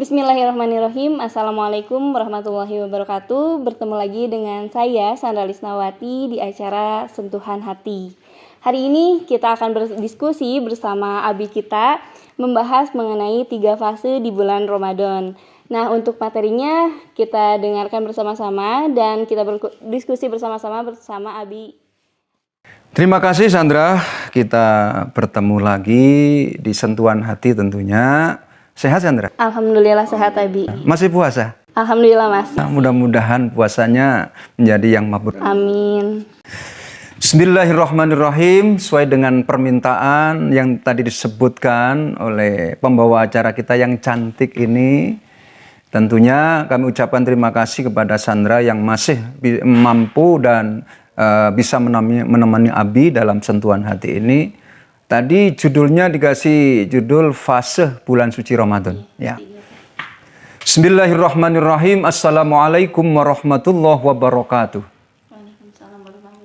Bismillahirrahmanirrahim. Assalamualaikum warahmatullahi wabarakatuh. Bertemu lagi dengan saya Sandra Lisnawati di acara Sentuhan Hati. Hari ini kita akan berdiskusi bersama Abi kita membahas mengenai 3 fase di bulan Ramadan. Nah, untuk materinya kita dengarkan bersama-sama dan kita berdiskusi bersama-sama bersama Abi. Terima kasih Sandra, kita bertemu lagi di Sentuhan Hati tentunya. Sehat Sandra? Alhamdulillah sehat Abi. Masih puasa? Alhamdulillah masih. Mudah-mudahan puasanya menjadi yang mabrur. Amin. Bismillahirrahmanirrahim. Sesuai dengan permintaan yang tadi disebutkan oleh pembawa acara kita yang cantik ini, tentunya kami ucapkan terima kasih kepada Sandra yang masih mampu dan bisa menemani Abi dalam Sentuhan Hati ini. Tadi judulnya dikasih judul fase bulan suci Ramadan. Ya. Bismillahirrahmanirrahim. Assalamualaikum warahmatullahi wabarakatuh.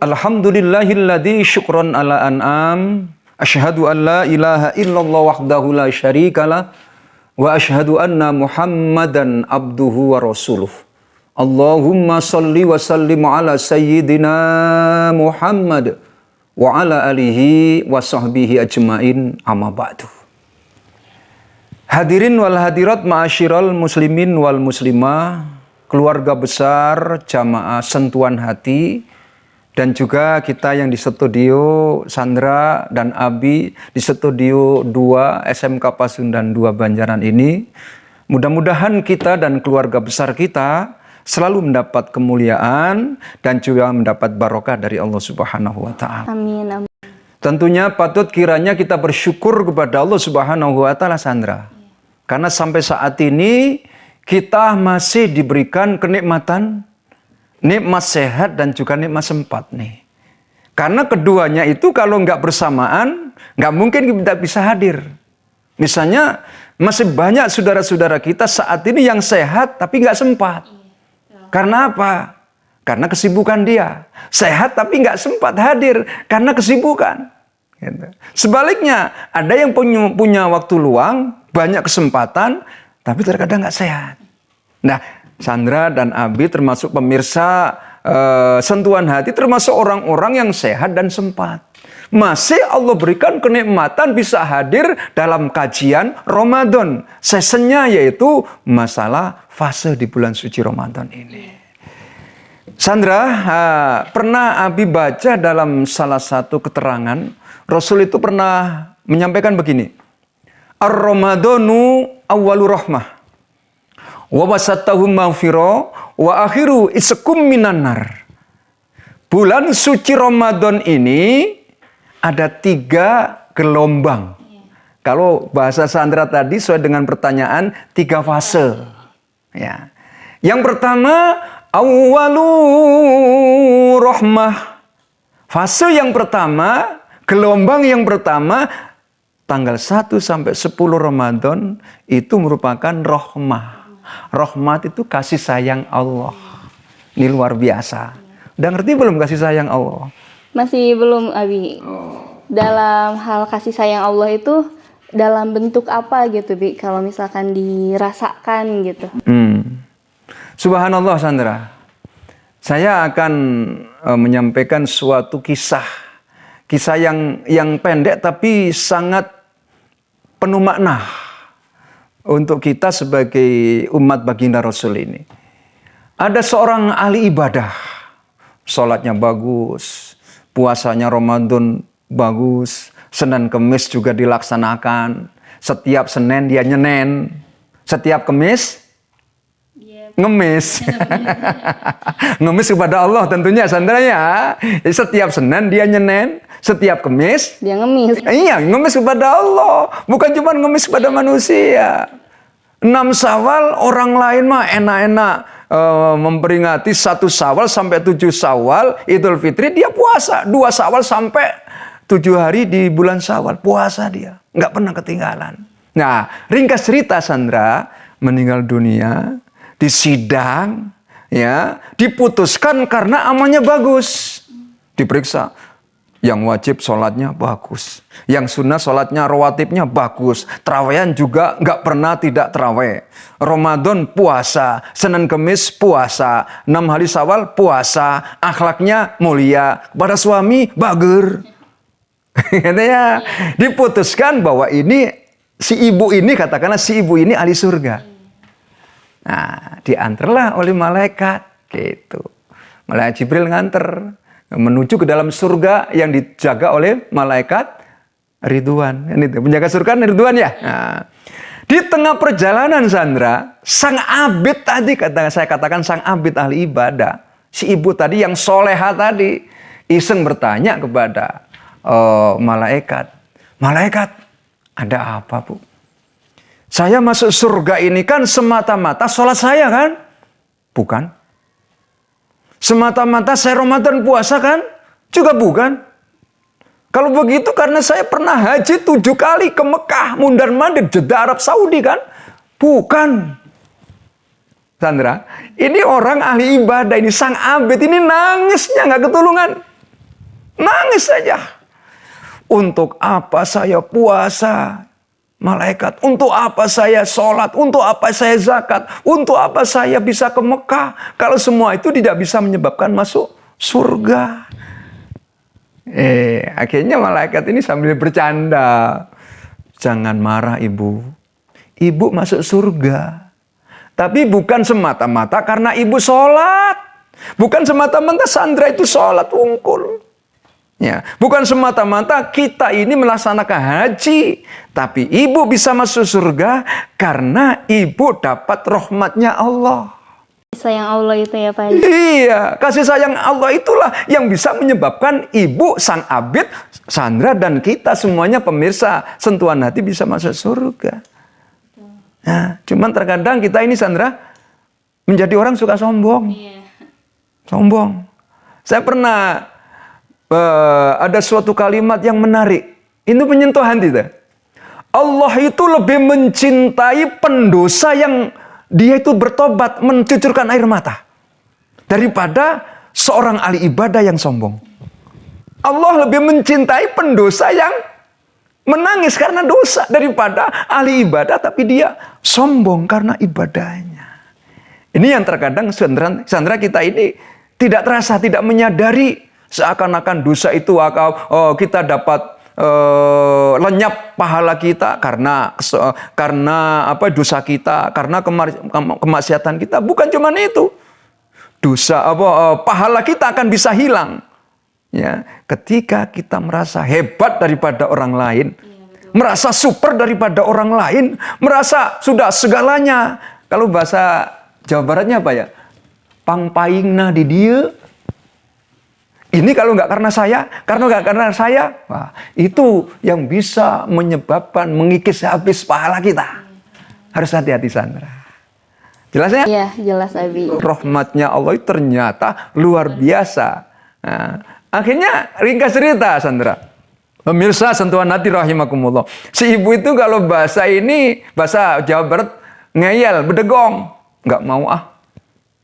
Alhamdulillahilladzi syukron ala an'am. Asyhadu an la ilaha illallah wahdahu la syarikalah. Wa asyhadu anna Muhammadan abduhu wa rasuluh. Allahumma salli wa sallim ala sayyidina Muhammad wa ala alihi wa sahbihi ajmain amma ba'du. Hadirin wal hadirat ma'asyiral muslimin wal muslimah, keluarga besar jamaah Sentuhan Hati, dan juga kita yang di studio Sandra dan Abi di studio 2 SMK Pasundan 2 Banjaran ini. Mudah-mudahan kita dan keluarga besar kita selalu mendapat kemuliaan dan juga mendapat barokah dari Allah Subhanahu wa taala. Amin, amin. Tentunya patut kiranya kita bersyukur kepada Allah Subhanahu wa taala Sandra. Karena sampai saat ini kita masih diberikan kenikmatan, nikmat sehat dan juga nikmat sempat nih. Karena keduanya itu kalau nggak bersamaan, nggak mungkin kita bisa hadir. Misalnya masih banyak saudara-saudara kita saat ini yang sehat tapi nggak sempat. Karena apa? Karena kesibukan dia. Sehat tapi nggak sempat hadir karena kesibukan. Gitu. Sebaliknya, ada yang punya waktu luang, banyak kesempatan, tapi terkadang nggak sehat. Nah, Sandra dan Abi termasuk pemirsa Sentuhan Hati, termasuk orang-orang yang sehat dan sempat. Masih Allah berikan kenikmatan bisa hadir dalam kajian Ramadan. Sessionnya yaitu masalah fase di bulan suci Ramadan ini. Sandra, pernah Abi baca dalam salah satu keterangan, Rasul itu pernah menyampaikan begini. Ar-Ramadanu awwalu rahmah, wa wasatahu maghfirah, wa akhiru iskum minan nar. Bulan suci Ramadan ini ada 3 gelombang. Kalau bahasa Sandra tadi sesuai dengan pertanyaan 3 fase. Ya. Yang pertama awwalu rahmah. Fase yang pertama, gelombang yang pertama tanggal 1 sampai 10 Ramadan itu merupakan rahmah. Rahmat itu kasih sayang Allah. Ini luar biasa. Udah ngerti belum kasih sayang Allah? Masih belum Abi. Dalam hal kasih sayang Allah itu dalam bentuk apa gitu Bi? Kalau misalkan dirasakan gitu. Subhanallah Sandra. Saya akan menyampaikan suatu kisah. Kisah yang pendek tapi sangat penuh makna untuk kita sebagai umat baginda Rasul ini. Ada seorang ahli ibadah. Sholatnya bagus, puasanya Ramadan bagus, Senin Kemis juga dilaksanakan. Setiap Senin dia nyenen, setiap Kemis ngemis. Ngemis kepada Allah tentunya Sandra ya. Setiap Senin dia nyenen, setiap Kemis dia ngemis. Iya, ngemis kepada Allah. Bukan cuma ngemis kepada manusia. 6 Syawal orang lain mah enak-enak memperingati 1 Syawal sampai 7 Syawal Idul Fitri, dia puasa 2 Syawal sampai 7 hari di bulan Syawal, puasa dia, nggak pernah ketinggalan. Nah, ringkas cerita Sandra meninggal dunia di sidang, ya diputuskan karena amalnya bagus. Diperiksa, Yang wajib sholatnya bagus. Yang sunnah sholatnya rawatibnya bagus. Terawehan juga nggak pernah tidak terawih. Ramadan puasa. Senin Kemis puasa. 6 hari Syawal puasa. Akhlaknya mulia. Kepada suami bager. Katanya diputuskan bahwa ini si ibu ini, katakanlah si ibu ini ahli surga. Nah, diantarlah oleh malaikat gitu. Malaikat Jibril nganter menuju ke dalam surga yang dijaga oleh malaikat Ridwan. Ini penjaga surga Ridwan ya. Nah, di tengah perjalanan Sandra, sang abid tadi, saya katakan sang abid ahli ibadah, si ibu tadi yang soleha tadi, iseng bertanya kepada malaikat, malaikat, ada apa bu? Saya masuk surga ini kan semata-mata sholat saya kan? Bukan. Semata-mata saya Ramadan puasa kan? Juga bukan. Kalau begitu karena saya pernah haji 7 kali ke Mekah, mundar-mandir, Jeddah, Arab Saudi kan? Bukan. Sandra, ini orang ahli ibadah, ini sang abid, ini nangisnya nggak ketulungan. Nangis saja. Untuk apa saya puasa? Malaikat, untuk apa saya sholat, untuk apa saya zakat, untuk apa saya bisa ke Mekah, kalau semua itu tidak bisa menyebabkan masuk surga. Akhirnya malaikat ini sambil bercanda, jangan marah ibu, ibu masuk surga, tapi bukan semata-mata karena ibu sholat, bukan semata-mata Sandra itu sholat wungkul. Ya, bukan semata-mata kita ini melaksanakan haji, tapi ibu bisa masuk surga karena ibu dapat rahmatnya Allah. Sayang Allah itu ya Pak Haji. Iya, kasih sayang Allah itulah yang bisa menyebabkan ibu, sang abid, Sandra dan kita semuanya pemirsa sentuhan hati bisa masuk surga. Nah, cuman terkadang kita ini Sandra menjadi orang suka sombong. Sombong. Saya pernah ada suatu kalimat yang menarik. Itu menyentuh hati. Allah itu lebih mencintai pendosa yang dia itu bertobat, mencucurkan air mata, daripada seorang ahli ibadah yang sombong. Allah lebih mencintai pendosa yang menangis karena dosa daripada ahli ibadah tapi dia sombong karena ibadahnya. Ini yang terkadang Sandra kita ini tidak terasa, tidak menyadari. Seakan-akan dosa itu kita dapat lenyap pahala kita karena dosa kita, karena kemaksiatan kita. Bukan cuma itu, dosa pahala kita akan bisa hilang. Ya, ketika kita merasa hebat daripada orang lain, merasa super daripada orang lain, merasa sudah segalanya. Kalau bahasa Jawa Baratnya apa ya? Pangpaingna di dia. Ini kalau nggak karena saya, wah, itu yang bisa menyebabkan mengikis habis pahala kita. Harus hati-hati Sandra. Jelas ya? Iya, jelas Abi. Rahmatnya Allah itu ternyata luar biasa. Nah, akhirnya ringkas cerita Sandra. Pemirsa sentuhan hati rahimakumullah. Si ibu itu kalau bahasa Jawa Barat ngeyel, bedegong. Nggak mau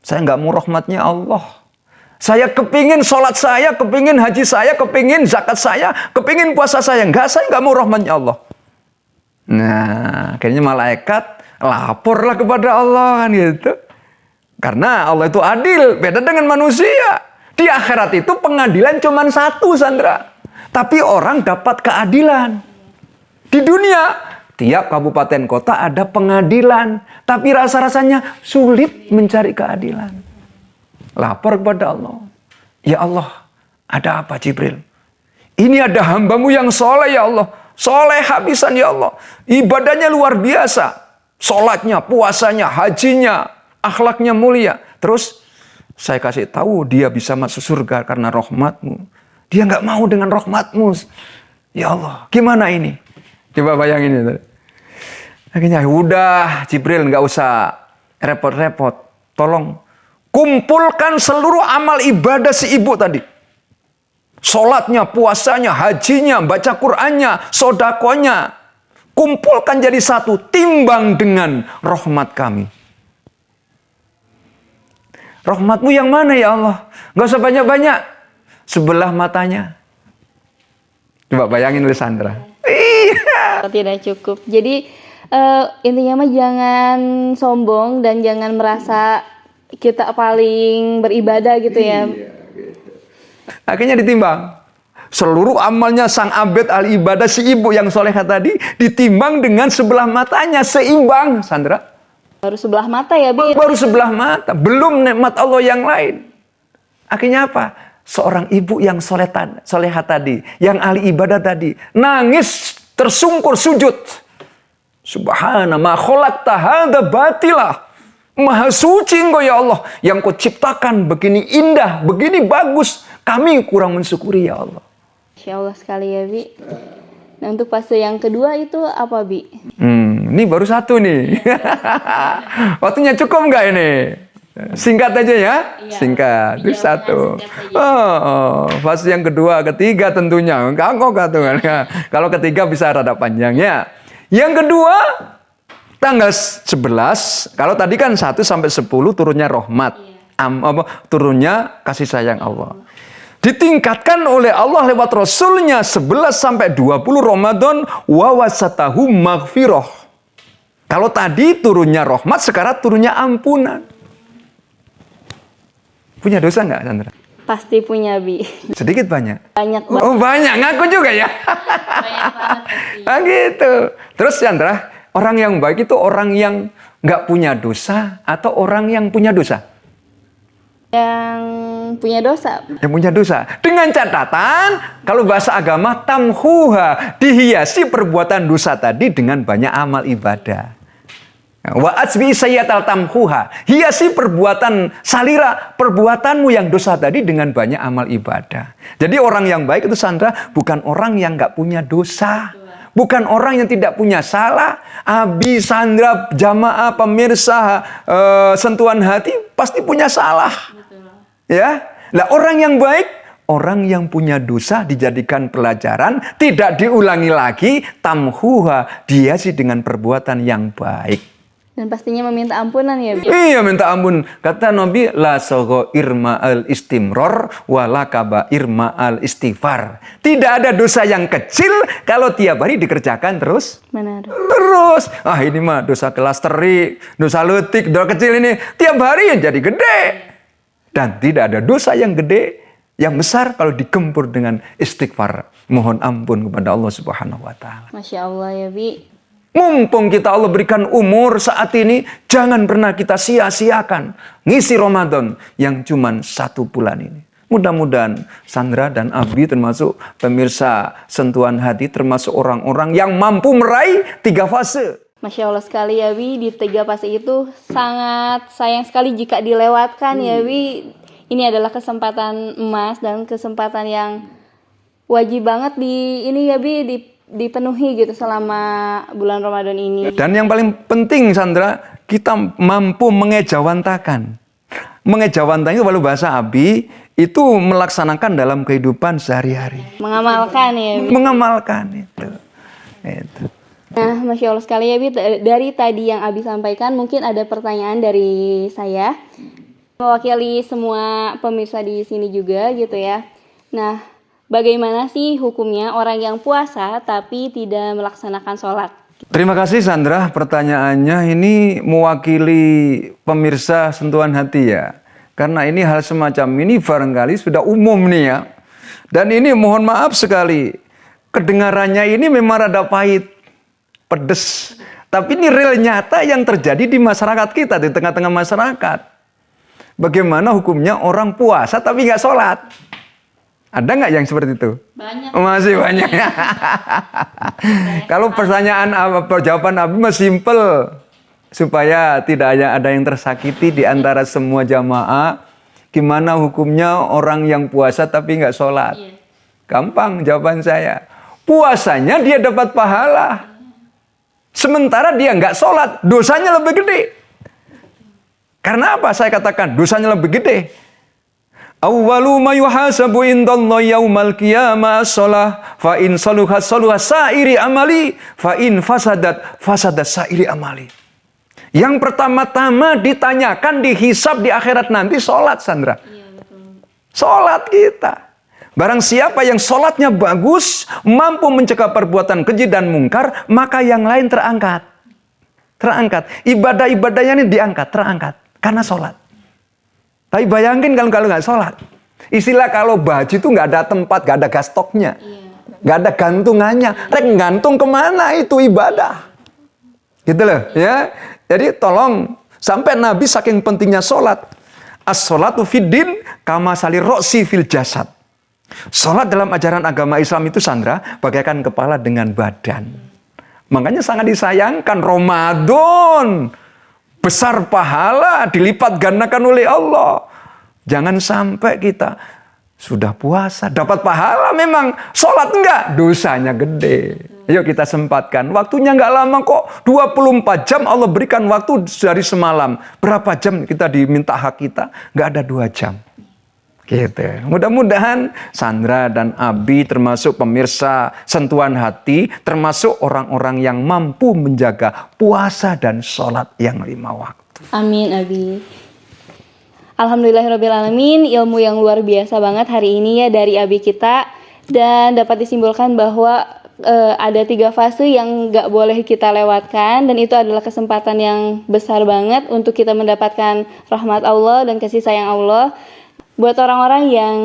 saya nggak mau rahmatnya Allah. Saya kepingin sholat saya, kepingin haji saya, kepingin zakat saya, kepingin puasa saya. Saya nggak mau rahmatnya Allah. Nah, akhirnya malaikat laporlah kepada Allah kan gitu. Karena Allah itu adil, beda dengan manusia. Di akhirat itu pengadilan cuma satu Sandra. Tapi orang dapat keadilan. Di dunia, tiap kabupaten kota ada pengadilan. Tapi rasa-rasanya sulit mencari keadilan. Lapor kepada Allah. Ya Allah, ada apa Jibril? Ini ada hambamu yang soleh ya Allah. Soleh habisan ya Allah. Ibadahnya luar biasa. Sholatnya, puasanya, hajinya, akhlaknya mulia. Terus saya kasih tahu dia bisa masuk surga karena rahmatmu. Dia nggak mau dengan rahmatmu. Ya Allah, gimana ini? Coba bayangin itu. Akhirnya udah Jibril nggak usah repot-repot. Tolong kumpulkan seluruh amal ibadah si ibu tadi. Sholatnya, puasanya, hajinya, baca Qur'annya, sodakonya. Kumpulkan jadi satu, timbang dengan rahmat kami. Rahmatmu yang mana ya Allah? Gak usah banyak-banyak. Sebelah matanya. Coba bayangin oleh Sandra. Iya. Tidak cukup. Jadi intinya mah jangan sombong dan jangan merasa kita paling beribadah gitu ya. Akhirnya ditimbang. Seluruh amalnya sang abed ahli ibadah, si ibu yang soleha tadi, ditimbang dengan sebelah matanya, seimbang, Sandra. Baru sebelah mata ya, Bi. Baru sebelah mata, belum nikmat Allah yang lain. Akhirnya apa? Seorang ibu yang soleha tadi, yang ahli ibadah tadi, nangis tersungkur sujud. Subhana ma khalaqta hadza batila. Maha suci Engkau ya Allah, yang Kau ciptakan begini indah, begini bagus. Kami kurang mensyukuri ya Allah. Masya Allah sekali ya, Bi. Nah, untuk fase yang kedua itu apa, Bi? Ini baru satu nih. Waktunya cukup nggak ini? Singkat aja ya. Iya. Singkat. Itu satu. Fase yang kedua, ketiga tentunya. Kangkok kan. Kalau ketiga bisa rada panjangnya. Yang kedua, tanggal 11. Kalau tadi kan 1 sampai 10 turunnya rahmat. Turunnya kasih sayang Allah. Ditingkatkan oleh Allah lewat Rasulnya 11 sampai 20 Ramadan wa wasatahu maghfirah. Kalau tadi turunnya rahmat, sekarang turunnya ampunan. Punya dosa nggak, Sandra? Pasti punya, Bi. Sedikit banyak? Banyak banget. Oh banyak, ngaku juga ya? Banyak banget pasti. Nah gitu. Terus Sandra, orang yang baik itu orang yang nggak punya dosa atau orang yang punya dosa? Yang punya dosa. Yang punya dosa. Dengan catatan, kalau bahasa agama, tamhuha, dihiasi perbuatan dosa tadi dengan banyak amal ibadah. Wa atsbi sayyatal tamhuha, hiasi perbuatan salira, perbuatanmu yang dosa tadi dengan banyak amal ibadah. Jadi orang yang baik itu, Sandra, bukan orang yang nggak punya dosa. Bukan orang yang tidak punya salah. Abi, Sandra, jamaah, pemirsa, sentuhan hati pasti punya salah. Ya, lah orang yang baik, orang yang punya dosa dijadikan pelajaran, tidak diulangi lagi, tamhuha, dihiasi dengan perbuatan yang baik. Dan pastinya meminta ampunan ya, Bi. Iya, minta ampun. Kata Nabi, la sogo irma al istimror, wala kaba irma al istighfar. Tidak ada dosa yang kecil kalau tiap hari dikerjakan terus. Benar. Terus, ini mah dosa kelas terik, dosa letik, dosa kecil ini tiap hari jadi gede. Dan tidak ada dosa yang gede, yang besar kalau digempur dengan istighfar. Mohon ampun kepada Allah Subhanahu wa Ta'ala. Masya Allah ya, Bi. Mumpung kita Allah berikan umur saat ini, jangan pernah kita sia-siakan ngisi Ramadan yang cuma 1 bulan ini. Mudah-mudahan Sandra dan Abi termasuk pemirsa sentuhan hati, termasuk orang-orang yang mampu meraih 3 fase. Masya Allah sekali ya, Wi. Di 3 fase itu sangat sayang sekali jika dilewatkan ya, Wi. Ini adalah kesempatan emas dan kesempatan yang wajib banget dipenuhi gitu selama bulan Ramadan ini. Dan yang paling penting, Sandra, kita mampu mengejawantakan. Mengejawantakan itu kalau bahasa Abi itu melaksanakan dalam kehidupan sehari-hari. Mengamalkan ya, Wi. Mengamalkan itu. Nah, Masya Allah sekali ya, Bi. Dari tadi yang Abi sampaikan, mungkin ada pertanyaan dari saya. Mewakili semua pemirsa di sini juga gitu ya. Nah, bagaimana sih hukumnya orang yang puasa tapi tidak melaksanakan sholat? Terima kasih Sandra, pertanyaannya ini mewakili pemirsa sentuhan hati ya. Karena ini hal semacam ini barangkali sudah umum nih ya. Dan ini mohon maaf sekali, kedengarannya ini memang rada pahit, pedes. Tapi ini real nyata yang terjadi di masyarakat kita, di tengah-tengah masyarakat. Bagaimana hukumnya orang puasa tapi nggak sholat? Ada nggak yang seperti itu? Banyak. Masih banyak. Kalau jawaban Abi masih simple. Supaya tidak ada yang tersakiti di antara semua jamaah. Gimana hukumnya orang yang puasa tapi nggak sholat? Iya. Gampang jawaban saya. Puasanya dia dapat pahala. Sementara dia nggak sholat, dosanya lebih gede. Karena apa saya katakan dosanya lebih gede? Awwalu ma yuhasabu indallahi yaumal qiyamah shalah fa in saluhat saluha sairi amali fa in fasadat fasadat sairi amali. Yang pertama-tama ditanyakan, dihisab di akhirat nanti sholat, Sandra. Iya, betul. Sholat kita. Barang siapa yang sholatnya bagus, mampu mencegah perbuatan keji dan mungkar, maka yang lain terangkat. Terangkat. Ibadah-ibadahnya ini diangkat, terangkat. Karena sholat. Tapi bayangin kalau nggak sholat. Istilah kalau baju itu nggak ada tempat, nggak ada gastoknya. Nggak ada gantungannya. Rek gantung kemana itu ibadah. Gitu loh. Ya. Jadi tolong, sampai Nabi saking pentingnya sholat. As-sholatu fiddin kama salir ro'si fil jasad. Sholat dalam ajaran agama Islam itu, Sandra, bagaikan kepala dengan badan. Makanya sangat disayangkan Ramadan. Besar pahala, dilipat gandakan oleh Allah. Jangan sampai kita sudah puasa, dapat pahala memang. Sholat enggak, dosanya gede. Ayo kita sempatkan. Waktunya enggak lama kok. 24 jam Allah berikan waktu dari semalam. Berapa jam kita diminta hak kita? Enggak ada 2 jam. Gitu. Mudah-mudahan Sandra dan Abi termasuk pemirsa Sentuhan Hati, termasuk orang-orang yang mampu menjaga puasa dan sholat yang 5 waktu. Amin, Abi. Alhamdulillahirrabbilalamin, ilmu yang luar biasa banget hari ini ya dari Abi kita. Dan dapat disimpulkan bahwa ada 3 fase yang gak boleh kita lewatkan. Dan itu adalah kesempatan yang besar banget untuk kita mendapatkan rahmat Allah dan kasih sayang Allah. Buat orang-orang yang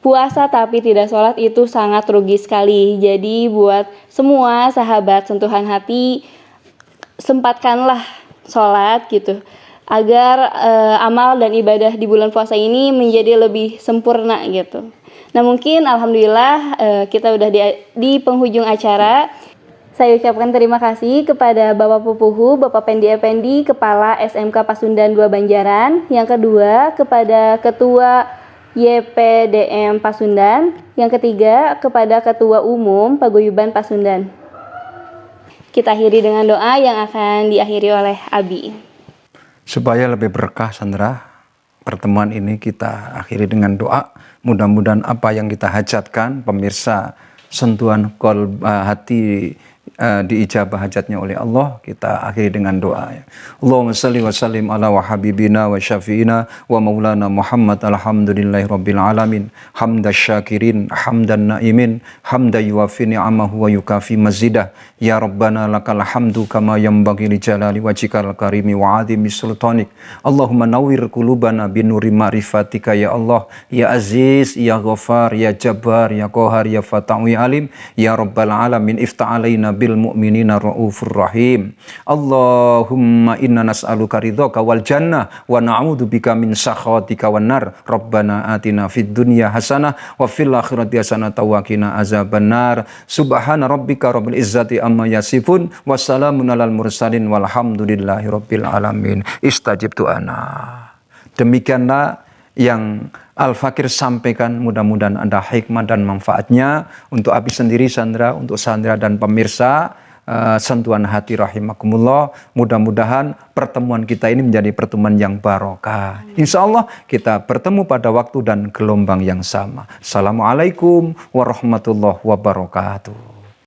puasa tapi tidak sholat itu sangat rugi sekali. Jadi buat semua sahabat Sentuhan Hati, sempatkanlah sholat gitu. Agar amal dan ibadah di bulan puasa ini menjadi lebih sempurna gitu. Nah mungkin alhamdulillah kita udah di penghujung acara. Saya ucapkan terima kasih kepada Bapak Pupuhu, Bapak Pendi Effendi, Kepala SMK Pasundan 2 Banjaran. Yang kedua, kepada Ketua YPDM Pasundan. Yang ketiga, kepada Ketua Umum Paguyuban Pasundan. Kita akhiri dengan doa yang akan diakhiri oleh Abi. Supaya lebih berkah, Sandra, pertemuan ini kita akhiri dengan doa. Mudah-mudahan apa yang kita hajatkan, pemirsa Sentuhan Hati, diijabah hajatnya oleh Allah. Kita akhiri dengan doa. Allahumma salli wa sallim ala wa habibina wa syafi'ina wa maulana Muhammad alhamdulillahi rabbil alamin hamda syakirin hamdan naimin hamda yuafi ni'amahu wa yukafi mazidah. Ya Rabbana lakal hamdu kama yanbaghi li jalali wajhikal karimi wa azimi sultanik. Allahumma nawwir qulubana binuri ma'rifatika ya Allah, ya Aziz, ya Ghafar, ya Jabbar, ya Qahar, ya Fatahu ya Alim, ya Rabbal alamin iftah alaina bil mu'minina raufur rahim. Allahumma inna nas'aluka ridhaka wal jannah wa na'udzubika min sakhatika wan nar. Rabbana atina fid dunya hasanah wa fil akhirati hasanah wa qina azabannar. Subhana rabbika rabbil izzati amma yasifun wa salamun alal mursalin walhamdulillahi rabbil alamin. Istajib tu'ana. Demikianlah yang Al-Fakir sampaikan, mudah-mudahan ada hikmah dan manfaatnya untuk Abi sendiri, Sandra, untuk Sandra dan pemirsa Sentuhan Hati rahimakumullah. Mudah-mudahan pertemuan kita ini menjadi pertemuan yang barokah. Insya Allah kita bertemu pada waktu dan gelombang yang sama. Assalamualaikum warahmatullahi wabarakatuh.